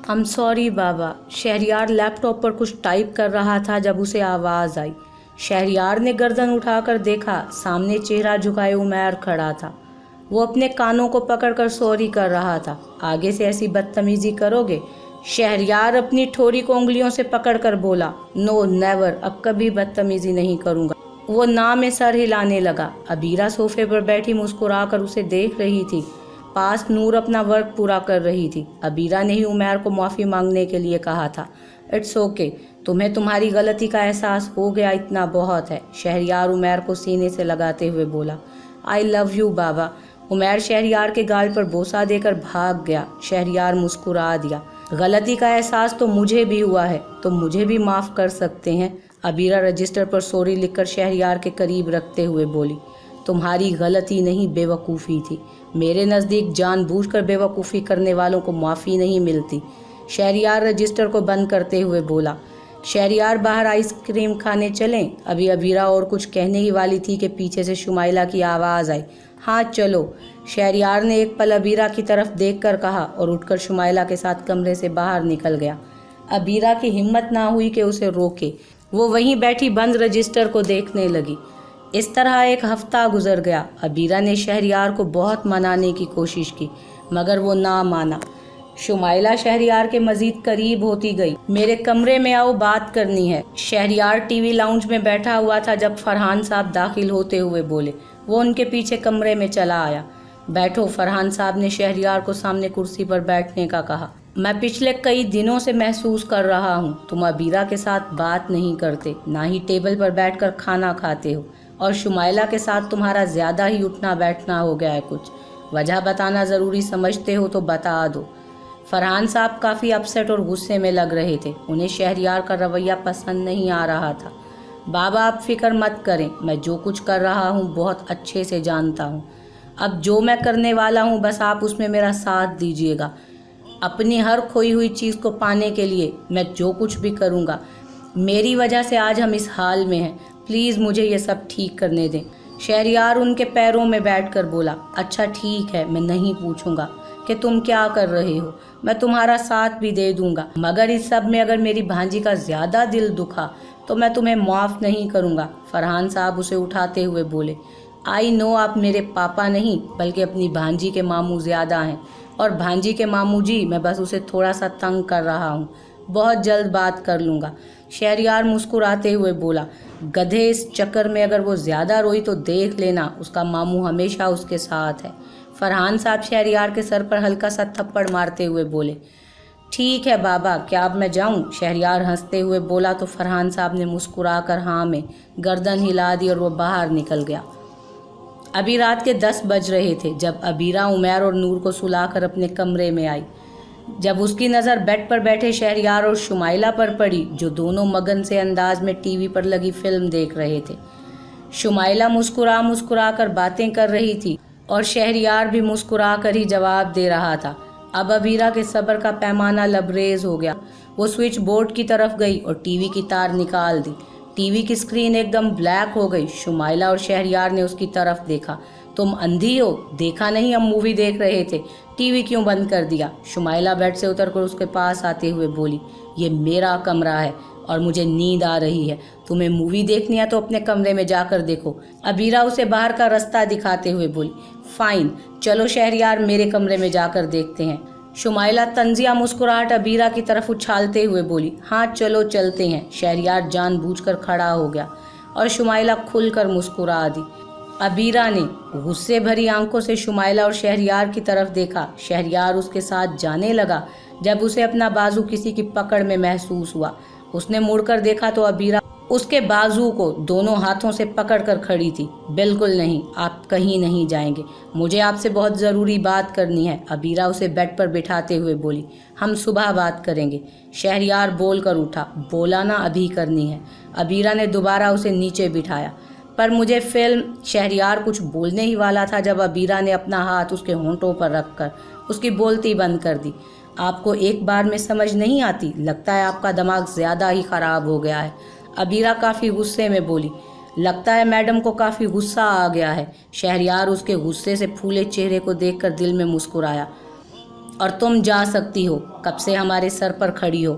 I'm sorry Baba. Shahryar laptop पर कुछ type कर रहा था जब उसे आवाज़ आई। शहरयार ने गर्दन उठाकर देखा, सामने चेहरा झुकाए उमैर खड़ा था। वो अपने कानों को पकड़कर सॉरी कर रहा था। आगे से ऐसी बदतमीज़ी करोगे? शहरयार अपनी ठोरी को उंगलियों से पकड़कर बोला, नो नेवर, अब कभी बदतमीज़ी नहीं करूँगा। वो ना में सर हिलाने लगा। अबीरा सोफे पर बैठी मुस्कुराकर उसे देख रही थी। पास नूर अपना वर्क पूरा कर रही थी। अबीरा ने ही उमैर को माफ़ी मांगने के लिए कहा था। इट्स ओके, तुम्हें तुम्हारी गलती का एहसास हो गया, इतना बहुत है। शहरयार उमैर को सीने से लगाते हुए बोला, आई लव यू बाबा। उमैर शहरयार के गाल पर बोसा देकर भाग गया। शहरयार मुस्कुरा दिया। गलती का एहसास तो मुझे भी हुआ है, तो मुझे भी माफ़ कर सकते हैं। अबीरा रजिस्टर पर सॉरी लिखकर शहरयार के करीब रखते हुए बोली, तुम्हारी गलती नहीं, बेवकूफ़ी थी। मेरे नज़दीक जानबूझकर बेवकूफ़ी करने वालों को माफ़ी नहीं मिलती। शहरयार रजिस्टर को बंद करते हुए बोला, शहरयार बाहर आइसक्रीम खाने चलें? अभी अबीरा और कुछ कहने ही वाली थी कि पीछे से शुमाइला की आवाज़ आई, हाँ चलो। शहरयार ने एक पल अबीरा की तरफ देखकर कहा और उठकर शुमाइला के साथ कमरे से बाहर निकल गया। अबीरा की हिम्मत ना हुई कि उसे रोके। वो वहीं बैठी बंद रजिस्टर को देखने लगी। इस तरह एक हफ्ता गुजर गया। अबीरा ने शहरयार को बहुत मनाने की कोशिश की, मगर वो ना माना। शुमाइला शहरयार के मजीद करीब होती गई। मेरे कमरे में आओ, बात करनी है। शहरयार टीवी लाउंज में बैठा हुआ था जब फरहान साहब दाखिल होते हुए बोले। वो उनके पीछे कमरे में चला आया। बैठो। फरहान साहब ने शहरयार को सामने कुर्सी पर बैठने का कहा। मैं पिछले कई दिनों से महसूस कर रहा हूँ, तुम अबीरा के साथ बात नहीं करते, ना ही टेबल पर बैठकर खाना खाते हो, और शुमाइला के साथ तुम्हारा ज़्यादा ही उठना बैठना हो गया है। कुछ वजह बताना ज़रूरी समझते हो तो बता दो। फरहान साहब काफ़ी अपसेट और गुस्से में लग रहे थे। उन्हें शहरयार का रवैया पसंद नहीं आ रहा था। बाबा आप फिक्र मत करें, मैं जो कुछ कर रहा हूँ बहुत अच्छे से जानता हूँ। अब जो मैं करने वाला हूँ बस आप उसमें मेरा साथ दीजिएगा। अपनी हर खोई हुई चीज़ को पाने के लिए मैं जो कुछ भी करूँगा। मेरी वजह से आज हम इस हाल में हैं। प्लीज़ मुझे ये सब ठीक करने दें। शहरयार उनके पैरों में बैठकर बोला, अच्छा ठीक है, मैं नहीं पूछूंगा कि तुम क्या कर रहे हो, मैं तुम्हारा साथ भी दे दूंगा, मगर इस सब में अगर मेरी भांजी का ज़्यादा दिल दुखा तो मैं तुम्हें माफ़ नहीं करूंगा। फरहान साहब उसे उठाते हुए बोले, आई नो आप मेरे पापा नहीं बल्कि अपनी भांजी के मामू ज़्यादा हैं, और भांजी के मामू जी, मैं बस उसे थोड़ा सा तंग कर रहा हूँ, बहुत जल्द बात कर लूँगा। शहरयार मुस्कुराते हुए बोला, गधे, इस चक्कर में अगर वो ज़्यादा रोई तो देख लेना, उसका मामू हमेशा उसके साथ है। फरहान साहब शहरयार के सर पर हल्का सा थप्पड़ मारते हुए बोले, ठीक है बाबा, क्या अब मैं जाऊं? शहरयार हंसते हुए बोला तो फरहान साहब ने मुस्कुराकर हाँ में गर्दन हिला दी और वो बाहर निकल गया। अभी रात के 10 बज रहे थे जब अबीरा उमैर और नूर को सुलाकर अपने कमरे में आई। जब उसकी नज़र बेड पर बैठे शहरयार और शुमाइला पर पड़ी, जो दोनों मगन से अंदाज में टीवी पर लगी फिल्म देख रहे थे। शुमाइला मुस्कुरा कर बातें कर रही थी और शहरयार भी मुस्कुरा कर ही जवाब दे रहा था। अब अबीरा के सब्र का पैमाना लबरेज हो गया। वो स्विच बोर्ड की तरफ गई और टीवी की तार निकाल दी। टीवी की स्क्रीन एकदम ब्लैक हो गई। शुमाइला और शहरयार ने उसकी तरफ देखा। तुम अंधी हो? देखा नहीं हम मूवी देख रहे थे, टीवी क्यों बंद कर दिया? शुमाइला बेड से उतरकर उसके पास आते हुए बोली, ये मेरा कमरा है और मुझे नींद आ रही है। तुम्हें मूवी देखनी है तो अपने कमरे में जाकर देखो। अबीरा उसे बाहर का रास्ता दिखाते हुए बोली, फाइन, चलो शहरयार, मेरे कमरे में जाकर देखते हैं। शुमाइला तंजिया मुस्कुराहट अबीरा की तरफ उछालते हुए बोली, हाँ चलो चलते हैं। शहरयार जानबूझकर खड़ा हो गया और शुमाइला खुलकर मुस्कुरा दी। अबीरा ने गुस्से भरी आंखों से शुमाइला और शहरयार की तरफ देखा। शहरयार उसके साथ जाने लगा जब उसे अपना बाजू किसी की पकड़ में महसूस हुआ। उसने मुड़कर देखा तो अबीरा उसके बाजू को दोनों हाथों से पकड़कर खड़ी थी। बिल्कुल नहीं, आप कहीं नहीं जाएंगे, मुझे आपसे बहुत ज़रूरी बात करनी है। अबीरा उसे बेड पर बिठाते हुए बोली, हम सुबह बात करेंगे। शहरयार बोलकर उठा, बोला ना अभी करनी है। अबीरा ने दोबारा उसे नीचे बिठाया, पर मुझे फिल्म। शहरयार कुछ बोलने ही वाला था जब अबीरा ने अपना हाथ उसके होंठों पर रखकर उसकी बोलती बंद कर दी। आपको एक बार में समझ नहीं आती, लगता है आपका दिमाग ज़्यादा ही ख़राब हो गया है। अबीरा काफ़ी गुस्से में बोली, लगता है मैडम को काफ़ी गुस्सा आ गया है। शहरयार उसके गुस्से से फूले चेहरे को देखकर दिल में मुस्कुराया। और तुम जा सकती हो, कब से हमारे सर पर खड़ी हो।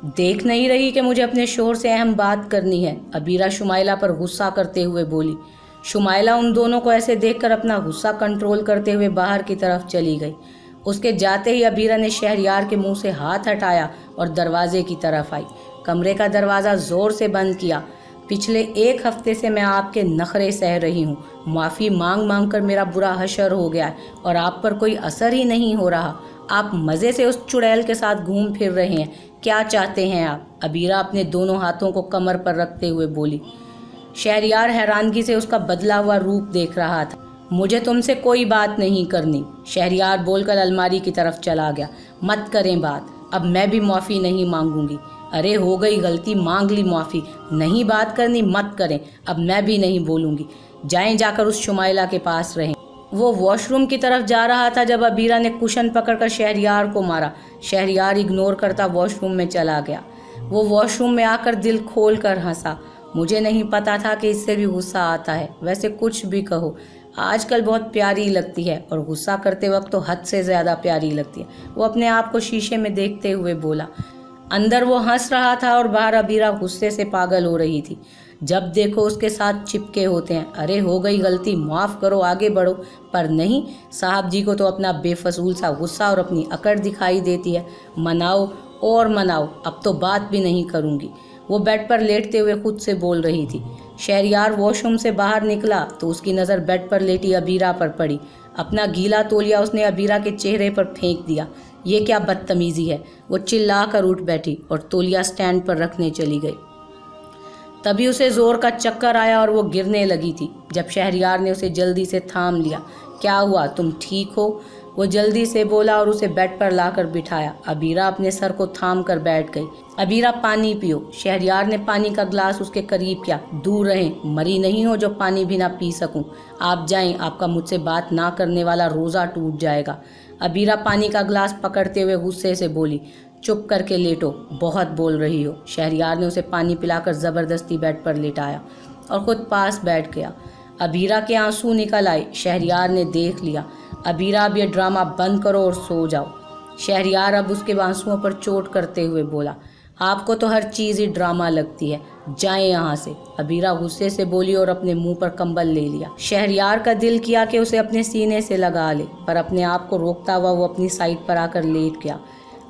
देख नहीं रही कि मुझे अपने शोहर से अहम बात करनी है, अबीरा शुमाइला पर गुस्सा करते हुए बोली। शुमाइला उन दोनों को ऐसे देखकर अपना गुस्सा कंट्रोल करते हुए बाहर की तरफ चली गई। उसके जाते ही अबीरा ने शहरयार के मुंह से हाथ हटाया और दरवाजे की तरफ आई। कमरे का दरवाज़ा ज़ोर से बंद किया। पिछले 1 हफ्ते से मैं आपके नखरे सह रही हूँ, माफ़ी मांग मांग कर मेरा बुरा हशर हो गया है और आप पर कोई असर ही नहीं हो रहा। आप मज़े से उस चुड़ैल के साथ घूम फिर रहे हैं, क्या चाहते हैं आप? अबीरा अपने दोनों हाथों को कमर पर रखते हुए बोली। शहरयार हैरानगी से उसका बदला हुआ रूप देख रहा था। मुझे तुमसे कोई बात नहीं करनी, शहरयार बोलकर अलमारी की तरफ चला गया। मत करें बात, अब मैं भी माफ़ी नहीं मांगूंगी। अरे हो गई गलती, मांग ली माफ़ी, नहीं बात करनी मत करें, अब मैं भी नहीं बोलूँगी। जाएं, जाकर उस शुमाइला के पास रहें। वो वॉशरूम की तरफ जा रहा था जब अबीरा ने कुशन पकड़कर शहरयार को मारा। शहरयार इग्नोर करता वॉशरूम में चला गया। वो वॉशरूम में आकर दिल खोल कर हंसा। मुझे नहीं पता था कि इससे भी गुस्सा आता है। वैसे कुछ भी कहो, आजकल बहुत प्यारी लगती है और गुस्सा करते वक्त तो हद से ज़्यादा प्यारी लगती है। वो अपने आप को शीशे में देखते हुए बोला। अंदर वो हंस रहा था और बाहर अबीरा गुस्से से पागल हो रही थी। जब देखो उसके साथ चिपके होते हैं। अरे हो गई गलती, माफ़ करो, आगे बढ़ो। पर नहीं, साहब जी को तो अपना बेफजूल सा गुस्सा और अपनी अकड़ दिखाई देती है। मनाओ और मनाओ, अब तो बात भी नहीं करूँगी। वो बेड पर लेटते हुए खुद से बोल रही थी। शहरयार वॉशरूम से बाहर निकला तो उसकी नज़र बेड पर लेटी अबीरा पर पड़ी। अपना गीला तौलिया उसने अबीरा के चेहरे पर फेंक दिया। ये क्या बदतमीज़ी है। वो चिल्ला कर उठ बैठी और तौलिया स्टैंड पर रखने चली गई। तभी उसे ज़ोर का चक्कर आया और वो गिरने लगी थी। जब शहरयार ने उसे जल्दी से थाम लिया। क्या हुआ, तुम ठीक हो? वो जल्दी से बोला और उसे बेड पर लाकर बिठाया। अबीरा अपने सर को थाम कर बैठ गई। अबीरा, पानी पियो। शहरयार ने पानी का ग्लास उसके करीब किया। दूर रहें, मरी नहीं हो जो पानी भी ना पी सकूं। आप जाएं, आपका मुझसे बात ना करने वाला रोज़ा टूट जाएगा। अबीरा पानी का ग्लास पकड़ते हुए गुस्से से बोली। चुप करके लेटो, बहुत बोल रही हो। शहरयार ने उसे पानी पिलाकर ज़बरदस्ती बेड पर लेटाया और खुद पास बैठ गया। अबीरा के आंसू निकल आए। शहरयार ने देख लिया। अबीरा, अब ये ड्रामा बंद करो और सो जाओ। शहरयार अब उसके आंसुओं पर चोट करते हुए बोला। आपको तो हर चीज़ ही ड्रामा लगती है, जाएं यहाँ से। अबीरा गुस्से से बोली और अपने मुंह पर कंबल ले लिया। शहरयार का दिल किया कि उसे अपने सीने से लगा ले, पर अपने आप को रोकता हुआ वो अपनी साइड पर आकर लेट गया।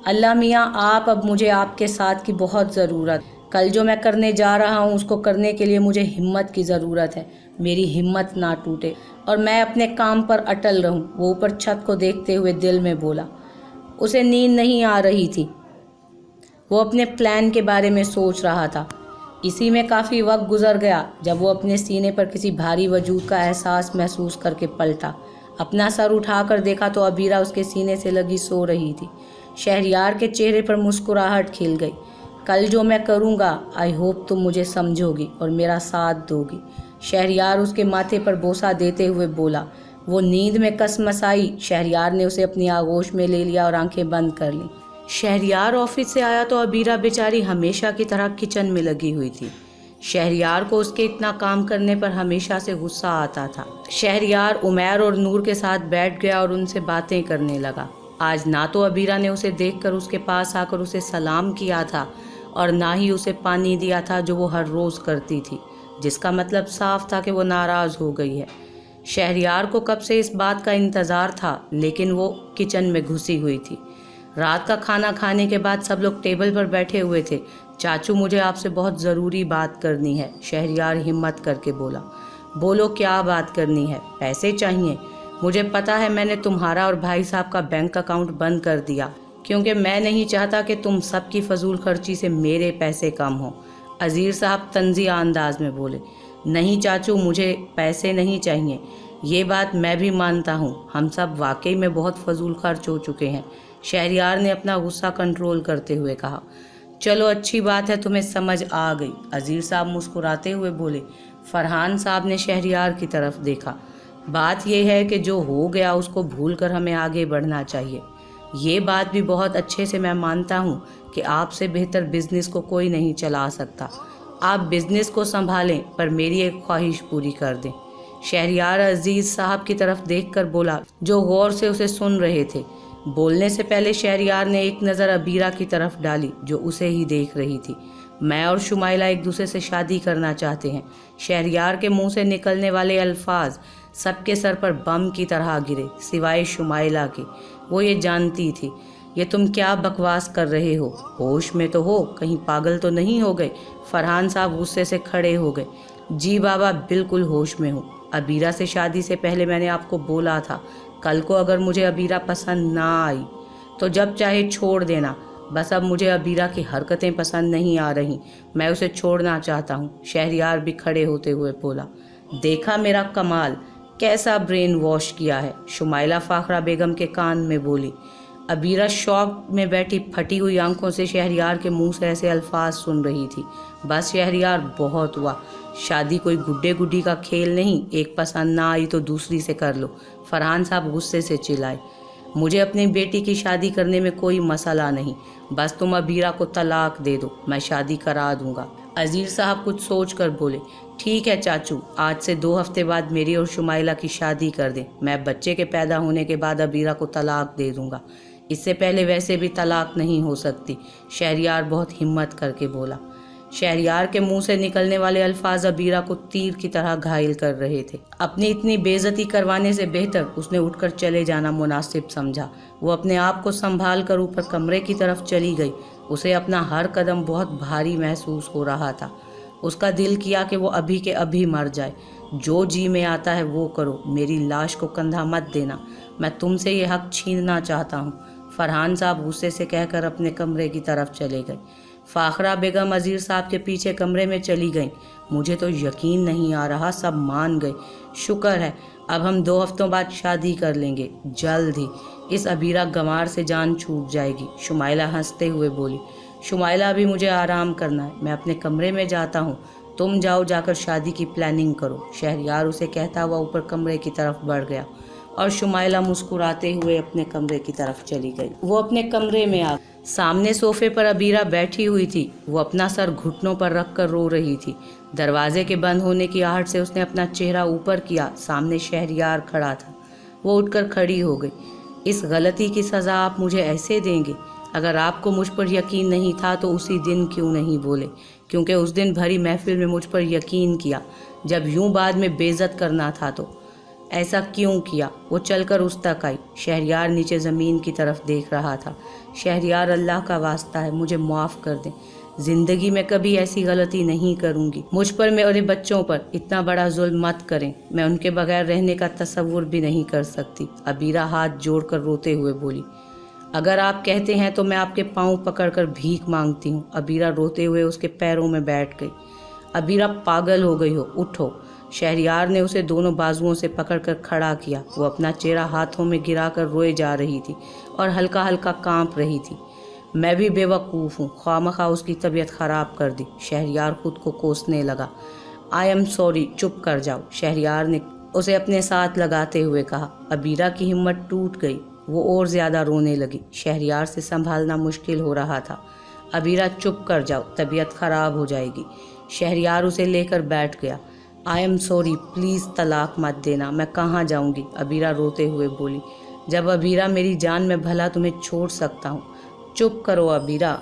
अल्लाह मियाँ, आप, अब मुझे आपके साथ की बहुत ज़रूरत। कल जो मैं करने जा रहा हूँ उसको करने के लिए मुझे हिम्मत की ज़रूरत है। मेरी हिम्मत ना टूटे और मैं अपने काम पर अटल रहूँ। वो ऊपर छत को देखते हुए दिल में बोला। उसे नींद नहीं आ रही थी। वो अपने प्लान के बारे में सोच रहा था। इसी में काफ़ी वक्त गुजर गया जब वो अपने सीने पर किसी भारी वजूद का एहसास महसूस करके पलटा। अपना सर उठाकर देखा तो अबीरा उसके सीने से लगी सो रही थी। शहरयार के चेहरे पर मुस्कुराहट खिल गई। कल जो मैं करूँगा, आई होप तुम मुझे समझोगी और मेरा साथ दोगी। शहरयार उसके माथे पर बोसा देते हुए बोला। वो नींद में कसमसाई। शहरयार ने उसे अपनी आगोश में ले लिया और आंखें बंद कर लीं। शहरयार ऑफिस से आया तो अबीरा बेचारी हमेशा की तरह किचन में लगी हुई थी। शहरयार को उसके इतना काम करने पर हमेशा से गुस्सा आता था। शहरयार उमैर और नूर के साथ बैठ गया और उनसे बातें करने लगा। आज ना तो अबीरा ने उसे देखकर उसके पास आकर उसे सलाम किया था और ना ही उसे पानी दिया था जो वो हर रोज़ करती थी, जिसका मतलब साफ था कि वो नाराज़ हो गई है। शहरयार को कब से इस बात का इंतज़ार था, लेकिन वो किचन में घुसी हुई थी। रात का खाना खाने के बाद सब लोग टेबल पर बैठे हुए थे। चाचू, मुझे आपसे बहुत ज़रूरी बात करनी है, शहरयार हिम्मत करके बोला। बोलो, क्या बात करनी है? पैसे चाहिए? मुझे पता है मैंने तुम्हारा और भाई साहब का बैंक अकाउंट बंद कर दिया क्योंकि मैं नहीं चाहता कि तुम सबकी फजूल खर्ची से मेरे पैसे कम हो। अजीर साहब तंज़िया अंदाज में बोले। नहीं चाचू, मुझे पैसे नहीं चाहिए। ये बात मैं भी मानता हूँ, हम सब वाकई में बहुत फजूल खर्च हो चुके हैं, शहरयार ने अपना गुस्सा कंट्रोल करते हुए कहा। चलो अच्छी बात है, तुम्हें समझ आ गई, अजीर साहब मुस्कुराते हुए बोले। फरहान साहब ने शहरयार की तरफ देखा। बात यह है कि जो हो गया उसको भूलकर हमें आगे बढ़ना चाहिए। ये बात भी बहुत अच्छे से मैं मानता हूँ कि आपसे बेहतर बिजनेस को कोई नहीं चला सकता। आप बिजनेस को संभालें, पर मेरी एक ख्वाहिश पूरी कर दें। शहरयार अजीज़ साहब की तरफ देखकर बोला, जो गौर से उसे सुन रहे थे। بولنے سے پہلے شہریار نے ایک نظر ابیرہ کی طرف ڈالی جو اسے ہی دیکھ رہی تھی۔ میں اور شمائلہ ایک دوسرے سے شادی کرنا چاہتے ہیں۔ شہریار کے منہ سے نکلنے والے الفاظ سب کے سر پر بم کی طرح گرے سوائے شمائلہ کے۔ وہ یہ جانتی تھی یہ تم کیا بکواس کر رہے ہو، ہوش میں تو ہو، کہیں پاگل تو نہیں ہو گئے؟ فرحان صاحب غصے سے کھڑے ہو گئے۔ جی بابا بالکل ہوش میں ہوں، ابیرہ سے شادی سے پہلے میں نے آپ کو بولا تھا کل کو اگر مجھے ابیرہ پسند نہ آئی تو جب چاہے چھوڑ دینا، بس اب مجھے ابیرہ کی حرکتیں پسند نہیں آ رہی، میں اسے چھوڑنا چاہتا ہوں۔ شہریار بھی کھڑے ہوتے ہوئے بولا۔ دیکھا میرا کمال، کیسا برین واش کیا ہے، شمائلہ فاخرہ بیگم کے کان میں بولی۔ ابیرہ شوق میں بیٹھی پھٹی ہوئی آنکھوں سے شہریار کے منہ سے ایسے الفاظ سن رہی تھی۔ بس شہریار بہت ہوا، شادی کوئی گڈے گڈی کا کھیل نہیں، ایک پسند نہ آئی تو دوسری سے کر لو۔ فرحان صاحب غصے سے چلائے۔ مجھے اپنی بیٹی کی شادی کرنے میں کوئی مسئلہ نہیں، بس تم ابیرہ کو طلاق دے دو، میں شادی کرا دوں گا۔ عزیر صاحب کچھ سوچ کر بولے، ٹھیک ہے چاچو، آج سے 2 ہفتے بعد میری اور شمائلہ کی شادی کر دیں، میں بچے کے پیدا ہونے کے بعد ابیرہ کو طلاق دے دوں گا، اس سے پہلے ویسے بھی طلاق نہیں ہو سکتی۔ شہریار بہت ہمت کر کے بولا۔ شہریار کے منہ سے نکلنے والے الفاظ ابیرہ کو تیر کی طرح گھائل کر رہے تھے۔ اپنی اتنی بے عزتی کروانے سے بہتر اس نے اٹھ کر چلے جانا مناسب سمجھا۔ وہ اپنے آپ کو سنبھال کر اوپر کمرے کی طرف چلی گئی۔ اسے اپنا ہر قدم بہت بھاری محسوس ہو رہا تھا۔ اس کا دل کیا کہ وہ ابھی کے ابھی مر جائے۔ جو جی میں آتا ہے وہ کرو، میری لاش کو کندھا مت دینا، میں تم سے یہ حق چھیننا چاہتا ہوں۔ فرحان صاحب غصے سے کہہ کر اپنے کمرے کی طرف چلے گئے۔ فاخرہ بیگم عزیر صاحب کے پیچھے کمرے میں چلی گئیں۔ مجھے تو یقین نہیں آ رہا، سب مان گئے، شکر ہے، اب ہم 2 ہفتوں بعد شادی کر لیں گے، جلد ہی، اس ابیرہ گنوار سے جان چھوٹ جائے گی۔ شمائلہ ہنستے ہوئے بولی۔ شمائلہ ابھی مجھے آرام کرنا ہے، میں اپنے کمرے میں جاتا ہوں، تم جاؤ جا کر شادی کی پلاننگ کرو۔ شہریار اسے کہتا ہوا اوپر کمرے کی طرف بڑھ گیا اور شمائلہ مسکراتے ہوئے اپنے کمرے کی طرف چلی گئی۔ وہ اپنے کمرے میں آ گئی۔ سامنے صوفے پر ابیرہ بیٹھی ہوئی تھی، وہ اپنا سر گھٹنوں پر رکھ کر رو رہی تھی۔ دروازے کے بند ہونے کی آہٹ سے اس نے اپنا چہرہ اوپر کیا، سامنے شہریار کھڑا تھا۔ وہ اٹھ کر کھڑی ہو گئی۔ اس غلطی کی سزا آپ مجھے ایسے دیں گے؟ اگر آپ کو مجھ پر یقین نہیں تھا تو اسی دن کیوں نہیں بولے؟ کیونکہ اس دن بھری محفل میں مجھ پر یقین کیا، جب یوں بعد میں بے عزت کرنا تھا تو ایسا کیوں کیا؟ وہ چل کر اس تک آئی۔ شہریار نیچے زمین کی طرف دیکھ رہا تھا۔ شہریار، اللہ کا واسطہ ہے مجھے معاف کر دیں، زندگی میں کبھی ایسی غلطی نہیں کروں گی، مجھ پر میرے بچوں پر اتنا بڑا ظلم مت کریں، میں ان کے بغیر رہنے کا تصور بھی نہیں کر سکتی۔ ابیرہ ہاتھ جوڑ کر روتے ہوئے بولی۔ اگر آپ کہتے ہیں تو میں آپ کے پاؤں پکڑ کر بھیک مانگتی ہوں۔ ابیرہ روتے ہوئے اس کے پیروں میں بیٹھ گئی۔ ابیرہ پاگل ہو گئی ہو، اٹھو۔ شہریار نے اسے دونوں بازوؤں سے پکڑ کر کھڑا کیا۔ وہ اپنا چہرہ ہاتھوں میں گرا کر روئے جا رہی تھی اور ہلکا ہلکا کانپ رہی تھی۔ میں بھی بے وقوف ہوں، خواہ اس کی طبیعت خراب کر دی۔ شہریار خود کو کوسنے لگا۔ آئی ایم سوری، چپ کر جاؤ، شہریار نے اسے اپنے ساتھ لگاتے ہوئے کہا۔ ابیرہ کی ہمت ٹوٹ گئی، وہ اور زیادہ رونے لگی۔ شہریار سے سنبھالنا مشکل ہو رہا تھا۔ ابیرہ چپ کر جاؤ، طبیعت خراب ہو جائے گی۔ شہریار اسے لے کر بیٹھ گیا۔ آئی ایم سوری، پلیز طلاق مت دینا، میں کہاں جاؤں گی؟ ابیرہ روتے ہوئے بولی۔ جب ابیرہ میری جان، میں بھلا تمہیں چھوڑ سکتا ہوں؟ چپ کرو ابیرہ،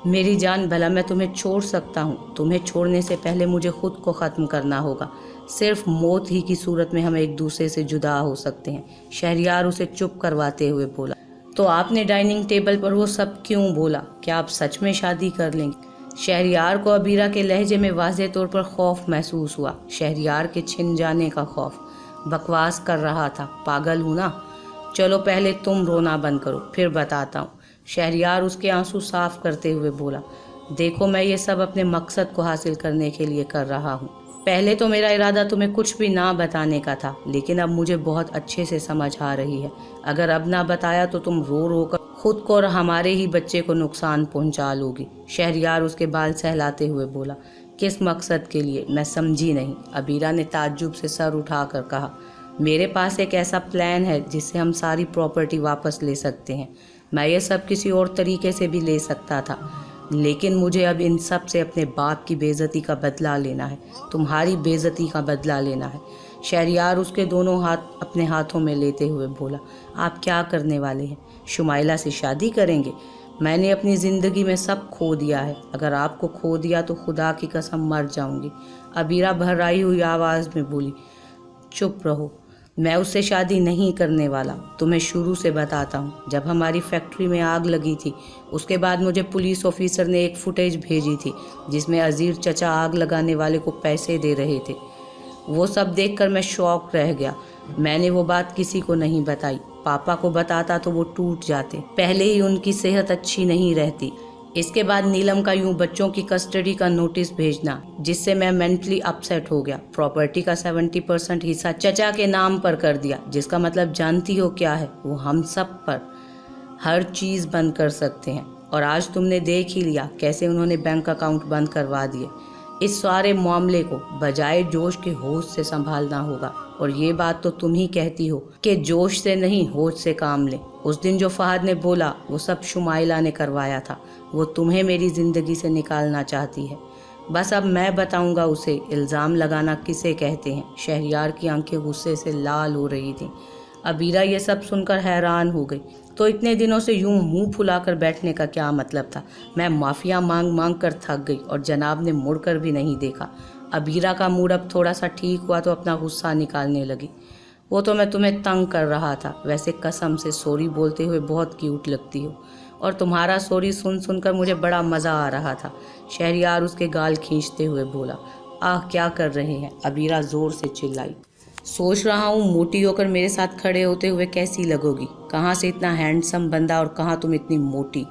میری جان، بھلا میں تمہیں چھوڑ سکتا ہوں؟ تمہیں چھوڑنے سے پہلے مجھے خود کو ختم کرنا ہوگا، صرف موت ہی کی صورت میں ہم ایک دوسرے سے جدا ہو سکتے ہیں۔ شہریار اسے چپ کرواتے ہوئے بولا۔ تو آپ نے ڈائننگ ٹیبل پر وہ سب کیوں بولا؟ کیا آپ سچ میں شادی کر لیں گے؟ شہریار کو ابیرہ کے لہجے میں واضح طور پر خوف محسوس ہوا، شہریار کے چھن جانے کا خوف۔ بکواس کر رہا تھا، پاگل ہوں نا؟ چلو پہلے تم رونا بند کرو، پھر بتاتا ہوں۔ شہریار اس کے آنسو صاف کرتے ہوئے بولا۔ دیکھو، میں یہ سب اپنے مقصد کو حاصل کرنے کے لیے کر رہا ہوں۔ پہلے تو میرا ارادہ تمہیں کچھ بھی نہ بتانے کا تھا، لیکن اب مجھے بہت اچھے سے سمجھ آ رہی ہے۔ اگر اب نہ بتایا تو تم رو رو کر خود کو اور ہمارے ہی بچے کو نقصان پہنچا لوگی۔ شہریار اس کے بال سہلاتے ہوئے بولا۔ کس مقصد کے لیے؟ میں سمجھی نہیں۔ ابیرہ نے تعجب سے سر اٹھا کر کہا۔ میرے پاس ایک ایسا پلان ہے جس سے ہم ساری پراپرٹی واپس لے سکتے ہیں۔ میں یہ سب کسی اور طریقے سے بھی لے سکتا تھا، لیکن مجھے اب ان سب سے اپنے باپ کی بے عزتی کا بدلہ لینا ہے، تمہاری بے عزتی کا بدلہ لینا ہے۔ शहरयार उसके दोनों हाथ अपने हाथों में लेते हुए बोला, आप क्या करने वाले हैं? शुमाइला से शादी करेंगे? मैंने अपनी ज़िंदगी में सब खो दिया है, अगर आपको खो दिया तो खुदा की कसम मर जाऊंगी। अबीरा भर्राई हुई आवाज़ में बोली, चुप रहो, मैं उससे शादी नहीं करने वाला। तुम्हें शुरू से बताता हूँ, जब हमारी फैक्ट्री में आग लगी थी उसके बाद मुझे पुलिस ऑफिसर ने एक फुटेज भेजी थी जिसमें अजीर चचा आग लगाने वाले को पैसे दे रहे थे। वो सब देखकर मैं शॉक रह गया। मैंने वो बात किसी को नहीं बताई, पापा को बताता तो वो टूट जाते, पहले ही उनकी सेहत अच्छी नहीं रहती। इसके बाद नीलम का यूं बच्चों की कस्टडी का नोटिस भेजना, जिससे मैं मेंटली अपसेट हो गया। प्रॉपर्टी का 70% हिस्सा चचा के नाम पर कर दिया, जिसका मतलब जानती हो क्या है? वो हम सब पर हर चीज़ बंद कर सकते हैं। और आज तुमने देख ही लिया कैसे उन्होंने बैंक अकाउंट बंद करवा दिए। इस सारे मामले को बजाय जोश के होश से संभालना होगा। और ये बात तो तुम ही कहती हो कि जोश से नहीं होश से काम ले। उस दिन जो फहद ने बोला वो सब शुमाइला ने करवाया था। वो तुम्हें मेरी ज़िंदगी से निकालना चाहती है। बस अब मैं बताऊंगा उसे इल्ज़ाम लगाना किसे कहते हैं। शहरयार की आंखें गुस्से से लाल हो रही थीं। अबीरा ये सब सुनकर हैरान हो गई। तो इतने दिनों से यूं मुंह फुलाकर बैठने का क्या मतलब था? मैं माफिया मांग मांग कर थक गई और जनाब ने मुड़कर भी नहीं देखा। अबीरा का मूड अब थोड़ा सा ठीक हुआ तो अपना गुस्सा निकालने लगी। वो तो मैं तुम्हें तंग कर रहा था, वैसे कसम से सॉरी बोलते हुए बहुत क्यूट लगती हो, और तुम्हारा सॉरी सुन सुनकर मुझे बड़ा मज़ा आ रहा था। शहरयार उसके गाल खींचते हुए बोला, आह क्या कर रहे हैं? अबीरा ज़ोर से चिल्लाई। सोच रहा हूँ मोटी होकर मेरे साथ खड़े होते हुए कैसी लगोगी। कहाँ से इतना हैंडसम बंदा और कहाँ तुम इतनी मोटी?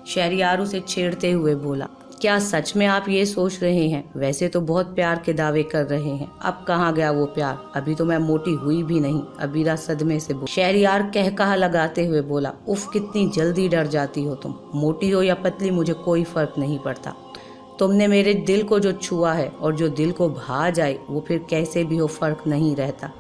शहरयार उसे छेड़ते हुए बोला, क्या सच में आप ये सोच रहे हैं? वैसे तो बहुत प्यार के दावे कर रहे हैं, अब कहाँ गया वो प्यार? अभी तो मैं मोटी हुई भी नहीं। अबीरा सदमे से बोला। शहरयार कहकहा लगाते हुए बोला, उफ कितनी जल्दी डर जाती हो तुम। मोटी हो या पतली मुझे कोई फर्क नहीं पड़ता। तुमने मेरे दिल को जो छुआ है और जो दिल को भा जाए वो फिर कैसे भी हो फर्क नहीं रहता।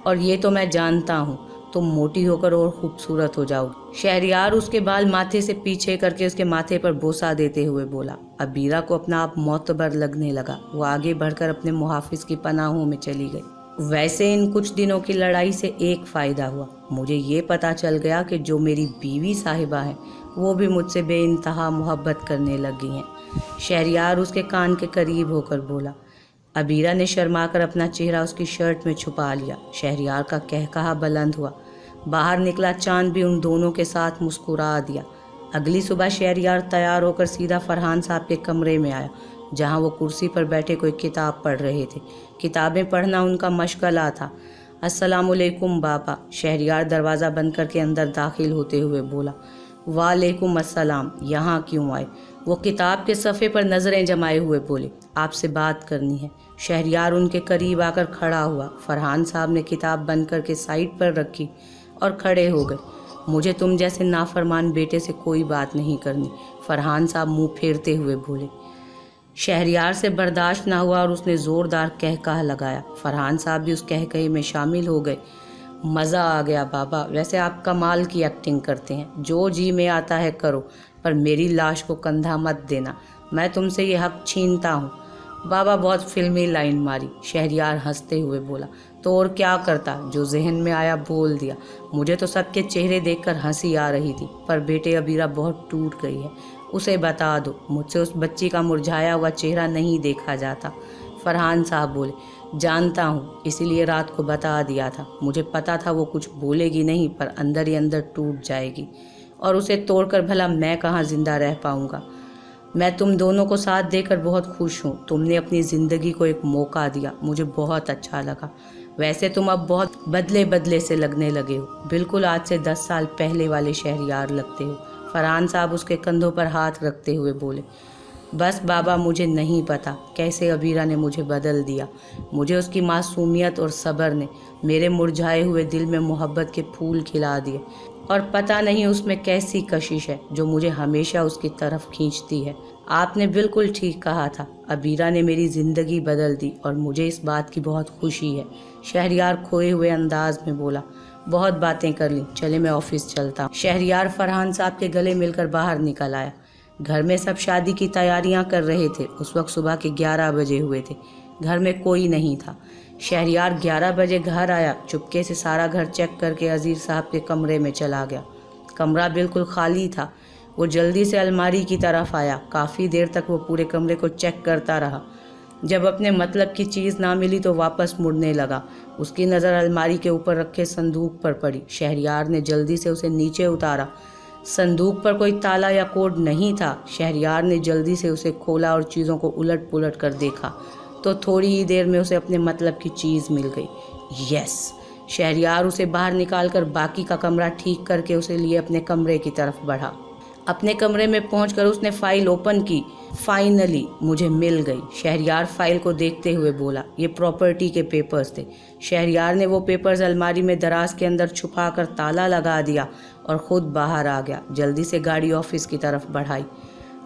और ये तो मैं जानता हूँ तुम मोटी होकर और खूबसूरत हो जाओगी। शहरयार उसके बाल माथे से पीछे करके उसके माथे पर बोसा देते हुए बोला। अबीरा को अपना आप मोतबर लगने लगा। वो आगे बढ़कर अपने मुहाफिज की पनाहों में चली गई। वैसे इन कुछ दिनों की लड़ाई से एक फ़ायदा हुआ। मुझे ये पता चल गया कि जो मेरी बीवी साहिबा हैं वो भी मुझसे बेइंतहा मोहब्बत करने लगी हैं। शहरयार उसके कान के करीब होकर बोला। अबीरा ने शर्माकर अपना चेहरा उसकी शर्ट में छुपा लिया। शहरयार का कहकहा बुलंद हुआ। बाहर निकला चांद भी उन दोनों के साथ मुस्कुरा दिया। अगली सुबह शहरयार तैयार होकर सीधा फरहान साहब के कमरे में आया, जहां वो कुर्सी पर बैठे कोई किताब पढ़ रहे थे। किताबें पढ़ना उनका मशगला था। अस्सलामुअलैकुम बाबा। शहरयार दरवाज़ा बंद करके अंदर दाखिल होते हुए बोला, वालेकुम अस्सलाम, यहाँ क्यों आए? वो किताब के सफ़े पर नज़रें जमाए हुए बोले, आपसे बात करनी है। शहरयार उनके करीब आकर खड़ा हुआ। फरहान साहब ने किताब बंद करके साइड पर रखी और खड़े हो गए। मुझे तुम जैसे नाफरमान बेटे से कोई बात नहीं करनी, फरहान साहब मुंह फेरते हुए बोले। शहरयार से बर्दाश्त ना हुआ और उसने ज़ोरदार कहकहा लगाया। फरहान साहब भी उस कहकहे में शामिल हो गए। मज़ा आ गया बाबा, वैसे आप कमाल की एक्टिंग करते हैं। जो जी में आता है करो, पर मेरी लाश को कंधा मत देना, मैं तुमसे ये हक छीनता हूँ। बाबा बहुत फिल्मी लाइन मारी। शहरयार हंसते हुए बोला, तो और क्या करता, जो जहन में आया बोल दिया। मुझे तो सबके चेहरे देखकर हंसी आ रही थी, पर बेटे अबीरा बहुत टूट गई है, उसे बता दो। मुझसे उस बच्ची का मुरझाया हुआ चेहरा नहीं देखा जाता। फरहान साहब बोले, जानता हूँ, इसीलिए रात को बता दिया था। मुझे पता था वो कुछ बोलेगी नहीं, पर अंदर ही अंदर टूट जाएगी, और उसे तोड़कर भला मैं कहाँ जिंदा रह पाऊँगा। मैं तुम दोनों को साथ देकर बहुत खुश हूँ। तुमने अपनी ज़िंदगी को एक मौका दिया, मुझे बहुत अच्छा लगा। वैसे तुम अब बहुत बदले बदले से लगने लगे हो, बिल्कुल आज से 10 साल पहले वाले शहरयार लगते हो। फरहान साहब उसके कंधों पर हाथ रखते हुए बोले, बस बाबा मुझे नहीं पता कैसे अबीरा ने मुझे बदल दिया। मुझे उसकी मासूमियत और सब्र ने मेरे मुरझाए हुए दिल में मोहब्बत के फूल खिला दिए, और पता नहीं उसमें कैसी कशिश है जो मुझे हमेशा उसकी तरफ खींचती है। आपने बिल्कुल ठीक कहा था, अबीरा ने मेरी ज़िंदगी बदल दी और मुझे इस बात की बहुत खुशी है। शहरयार खोए हुए अंदाज में बोला, बहुत बातें कर ली, चले मैं ऑफिस चलता हूँ। शहरयार फरहान साहब के गले मिलकर बाहर निकल आया। घर में सब शादी की तैयारियां कर रहे थे। उस वक्त सुबह के 11 बजे हुए थे। घर में कोई नहीं था। شہریار 11 بجے گھر آیا، چپکے سے سارا گھر چیک کر کے عزیز صاحب کے کمرے میں چلا گیا۔ کمرہ بالکل خالی تھا۔ وہ جلدی سے الماری کی طرف آیا۔ کافی دیر تک وہ پورے کمرے کو چیک کرتا رہا۔ جب اپنے مطلب کی چیز نہ ملی تو واپس مڑنے لگا۔ اس کی نظر الماری کے اوپر رکھے صندوق پر پڑی۔ شہریار نے جلدی سے اسے نیچے اتارا۔ صندوق پر کوئی تالا یا کوڈ نہیں تھا۔ شہریار نے جلدی سے اسے کھولا اور چیزوں کو الٹ پلٹ کر دیکھا تو تھوڑی ہی دیر میں اسے اپنے مطلب کی چیز مل گئی۔ یس! شہریار اسے باہر نکال کر باقی کا کمرہ ٹھیک کر کے اسے لیے اپنے کمرے کی طرف بڑھا۔ اپنے کمرے میں پہنچ کر اس نے فائل اوپن کی۔ فائنلی مجھے مل گئی، شہریار فائل کو دیکھتے ہوئے بولا۔ یہ پراپرٹی کے پیپرز تھے۔ شہریار نے وہ پیپرز الماری میں دراز کے اندر چھپا کر تالا لگا دیا اور خود باہر آ گیا۔ جلدی سے گاڑی آفس کی طرف بڑھائی۔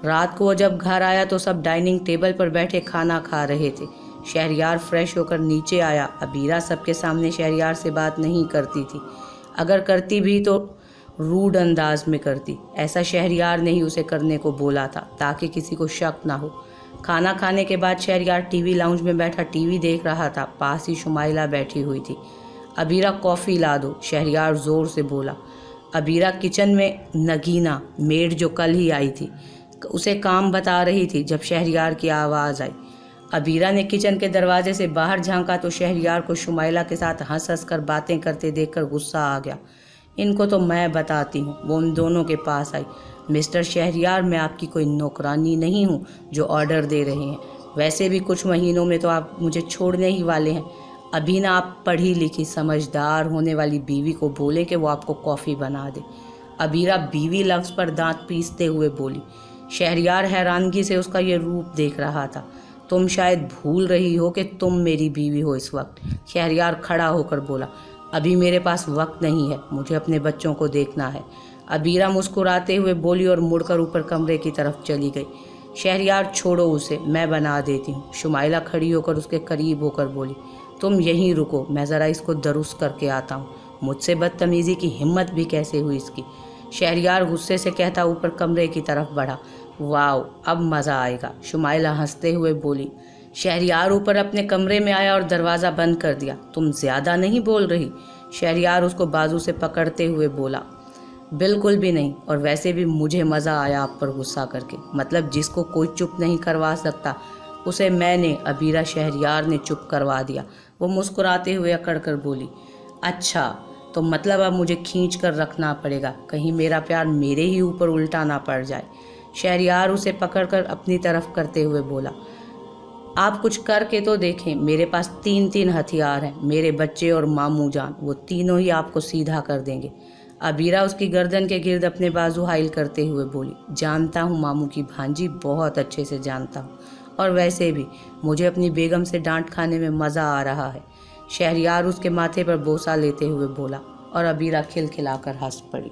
رات کو وہ جب گھر آیا تو سب ڈائننگ ٹیبل پر بیٹھے کھانا کھا رہے تھے۔ شہریار فریش ہو کر نیچے آیا۔ عبیرہ سب کے سامنے شہریار سے بات نہیں کرتی تھی، اگر کرتی بھی تو روڈ انداز میں کرتی۔ ایسا شہریار نے ہی اسے کرنے کو بولا تھا تاکہ کسی کو شک نہ ہو۔ کھانا کھانے کے بعد شہریار ٹی وی لاؤنج میں بیٹھا ٹی وی دیکھ رہا تھا۔ پاس ہی شمائلہ بیٹھی ہوئی تھی۔ عبیرہ کافی لا دو، شہریار زور سے بولا۔ عبیرہ کچن میں نگینہ میڈ جو کل ہی آئی تھی اسے کام بتا رہی تھی جب شہریار کی آواز آئی۔ عبیرہ نے کچن کے دروازے سے باہر جھانکا تو شہریار کو شمائلہ کے ساتھ ہنس ہنس کر باتیں کرتے دیکھ کر غصہ آ گیا۔ ان کو تو میں بتاتی ہوں۔ وہ ان دونوں کے پاس آئی۔ مسٹر شہریار، میں آپ کی کوئی نوکرانی نہیں ہوں جو آرڈر دے رہے ہیں۔ ویسے بھی کچھ مہینوں میں تو آپ مجھے چھوڑنے ہی والے ہیں۔ ابھی نہ آپ پڑھی لکھی سمجھدار ہونے والی بیوی کو بولے کہ وہ آپ کو کافی بنا دے۔ عبیرہ بیوی لفظ پر دانت پیستے ہوئے بولی۔ شہریار حیرانگی سے اس کا یہ روپ دیکھ رہا تھا۔ تم شاید بھول رہی ہو کہ تم میری بیوی ہو اس وقت۔ شہریار کھڑا ہو کر بولا۔ ابھی میرے پاس وقت نہیں ہے، مجھے اپنے بچوں کو دیکھنا ہے۔ عبیرہ مسکراتے ہوئے بولی اور مڑ کر اوپر کمرے کی طرف چلی گئی۔ شہریار چھوڑو اسے، میں بنا دیتی ہوں۔ شمائلہ کھڑی ہو کر اس کے قریب ہو کر بولی۔ تم یہیں رکو، میں ذرا اس کو درست کر کے آتا ہوں۔ مجھ سے بدتمیزی کی ہمت بھی کیسے ہوئی اس کی؟ شہریار غصے سے کہتا اوپر کمرے کی طرف بڑھا۔ واو، اب مزہ آئے گا، شمائلہ ہنستے ہوئے بولی۔ شہریار اوپر اپنے کمرے میں آیا اور دروازہ بند کر دیا۔ تم زیادہ نہیں بول رہی؟ شہریار اس کو بازو سے پکڑتے ہوئے بولا۔ بالکل بھی نہیں، اور ویسے بھی مجھے مزہ آیا آپ پر غصہ کر کے۔ مطلب جس کو کوئی چپ نہیں کروا سکتا اسے میں نے، عبیرہ شہریار نے چپ کروا دیا۔ وہ مسکراتے ہوئے اکڑ کر بولی۔ اچھا، تو مطلب اب مجھے کھینچ کر رکھنا پڑے گا، کہیں میرا پیار میرے ہی اوپر الٹا نہ پڑ جائے۔ شہریار اسے پکڑ کر اپنی طرف کرتے ہوئے بولا۔ آپ کچھ کر کے تو دیکھیں، میرے پاس 3 ہتھیار ہیں، میرے بچے اور ماموں جان، وہ تینوں ہی آپ کو سیدھا کر دیں گے۔ عبیرہ اس کی گردن کے گرد اپنے بازو حائل کرتے ہوئے بولی۔ جانتا ہوں ماموں کی بھانجی، بہت اچھے سے جانتا ہوں، اور ویسے بھی مجھے اپنی بیگم سے ڈانٹ کھانے میں مزہ آ رہا ہے۔ شہریار اس کے ماتھے پر بوسہ لیتے ہوئے بولا اور عبیرہ کھلکھلا کر ہنس پڑی۔